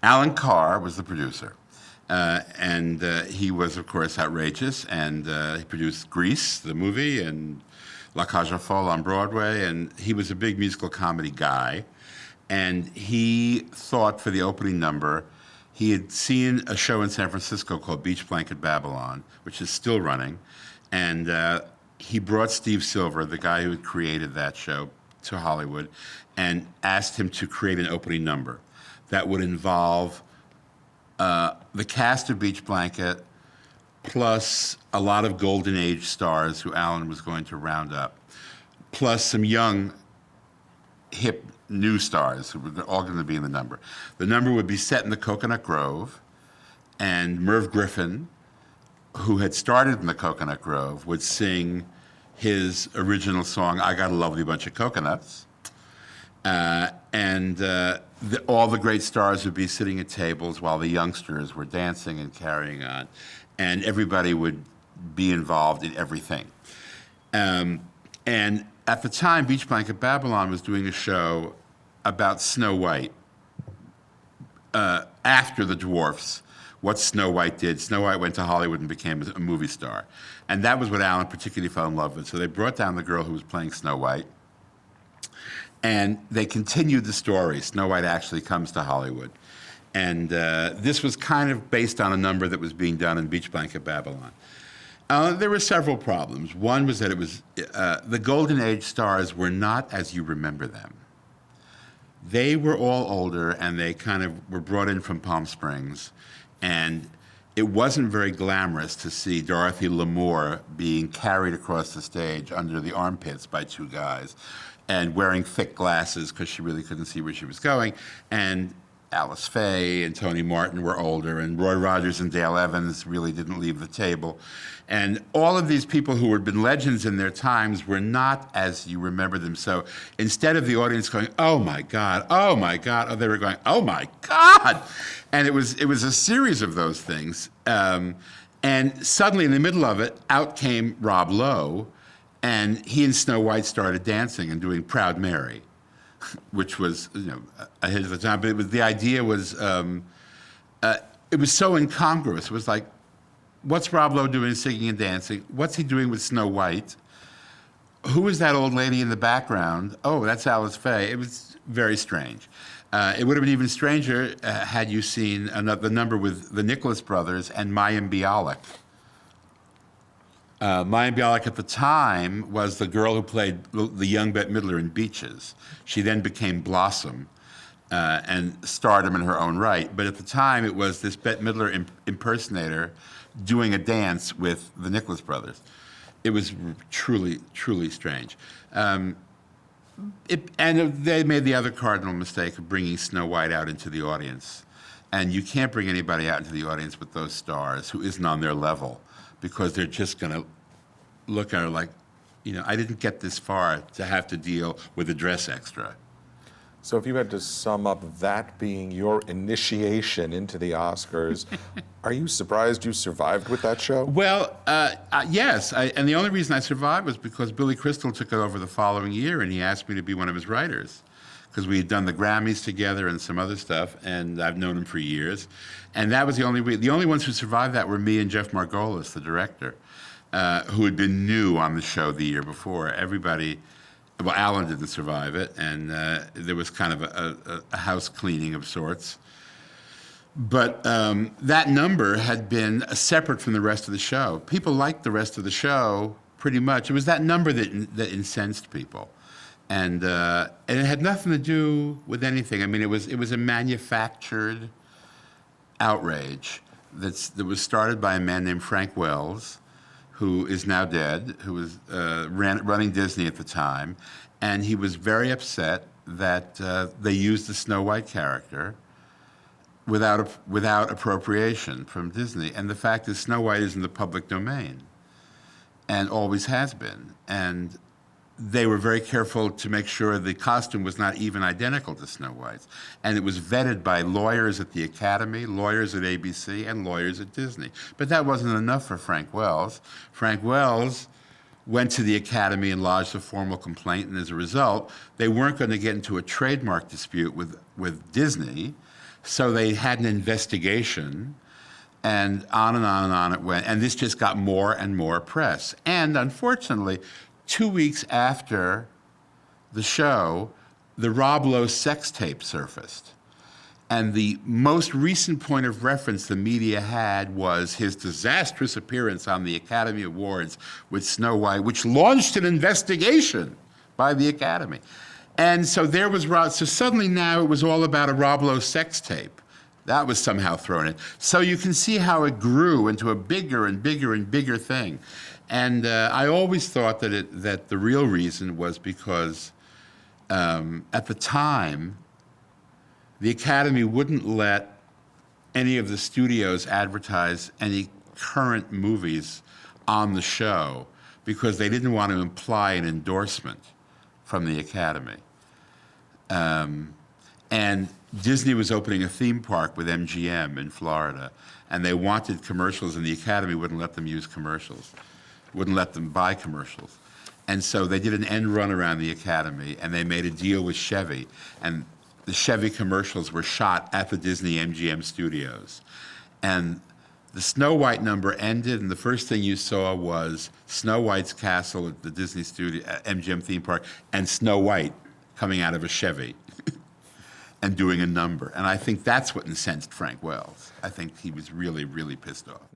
Alan Carr was the producer. And he was, of course, outrageous. And he produced Grease, the movie, and La Cage aux Folles on Broadway. And he was a big musical comedy guy. And he thought for the opening number, he had seen a show in San Francisco called Beach Blanket Babylon, which is still running. And he brought Steve Silver, the guy who had created that show, to Hollywood and asked him to create an opening number that would involve the cast of Beach Blanket plus a lot of Golden Age stars who Alan was going to round up, plus some young, hip, new stars who were all going to be in the number. The number would be set in the Coconut Grove, and Merv Griffin, who had started in the Coconut Grove, would sing his original song, I Got a Lovely Bunch of Coconuts. All the great stars would be sitting at tables while the youngsters were dancing and carrying on. And everybody would be involved in everything. And at the time, Beach Blanket Babylon was doing a show about Snow White. After the Dwarfs, what Snow White did. Snow White went to Hollywood and became a movie star. And that was what Alan particularly fell in love with. So they brought down the girl who was playing Snow White. And they continued the story. Snow White actually comes to Hollywood. And this was kind of based on a number that was being done in Beach Blanket Babylon. There were several problems. One was that it was the Golden Age stars were not as you remember them. They were all older, and they kind of were brought in from Palm Springs. And it wasn't very glamorous to see Dorothy Lamour being carried across the stage under the armpits by two guys and wearing thick glasses because she really couldn't see where she was going. And Alice Faye and Tony Martin were older, and Roy Rogers and Dale Evans really didn't leave the table. And all of these people who had been legends in their times were not as you remember them. So instead of the audience going, oh my God, oh my God, they were going, oh my God. And it was a series of those things. And suddenly in the middle of it, out came Rob Lowe, and he and Snow White started dancing and doing Proud Mary, which was, ahead of the time. But the idea was, it was so incongruous. It was like, what's Rob Lowe doing singing and dancing? What's he doing with Snow White? Who is that old lady in the background? Oh, that's Alice Faye. It was very strange. It would have been even stranger had you seen the number with the Nicholas brothers and Mayim Bialik. Mayim Bialik at the time was the girl who played the young Bette Midler in Beaches. She then became Blossom and stardom in her own right. But at the time, it was this Bette Midler impersonator doing a dance with the Nicholas brothers. It was truly, truly strange. And they made the other cardinal mistake of bringing Snow White out into the audience. And you can't bring anybody out into the audience with those stars who isn't on their level, because they're just going to look at her like, I didn't get this far to have to deal with a dress extra. So if you had to sum up that being your initiation into the Oscars, are you surprised you survived with that show? Well, yes. And the only reason I survived was because Billy Crystal took it over the following year, and he asked me to be one of his writers, because we had done the Grammys together and some other stuff, and I've known him for years. And that was the only ones who survived that were me and Jeff Margolis, the director, who had been new on the show the year before. Everybody, well, Alan didn't survive it, and there was kind of a house cleaning of sorts. But that number had been separate from the rest of the show. People liked the rest of the show pretty much. It was that number that incensed people. And it had nothing to do with anything. I mean, it was a manufactured outrage that was started by a man named Frank Wells, who is now dead, who was running Disney at the time, and he was very upset that they used the Snow White character without appropriation from Disney. And the fact is, Snow White is in the public domain, and always has been. And they were very careful to make sure the costume was not even identical to Snow White's. And it was vetted by lawyers at the Academy, lawyers at ABC, and lawyers at Disney. But that wasn't enough for Frank Wells. Frank Wells went to the Academy and lodged a formal complaint, and as a result, they weren't going to get into a trademark dispute with Disney, So they had an investigation, and on and on and on it went. And this just got more and more press. And unfortunately, 2 weeks after the show, the Rob Lowe sex tape surfaced. And the most recent point of reference the media had was his disastrous appearance on the Academy Awards with Snow White, which launched an investigation by the Academy. And so there was Rob. So suddenly now it was all about a Rob Lowe sex tape. That was somehow thrown in. So you can see how it grew into a bigger and bigger and bigger thing. And I always thought that the real reason was because at the time, the Academy wouldn't let any of the studios advertise any current movies on the show because they didn't want to imply an endorsement from the Academy. And Disney was opening a theme park with MGM in Florida, and they wanted commercials, and the Academy wouldn't let them use commercials, wouldn't let them buy commercials. And so they did an end run around the Academy, and they made a deal with Chevy, and the Chevy commercials were shot at the Disney MGM studios. And the Snow White number ended, and the first thing you saw was Snow White's castle at the Disney studio, MGM theme park, and Snow White coming out of a Chevy and doing a number. And I think that's what incensed Frank Wells. I think he was really, really pissed off.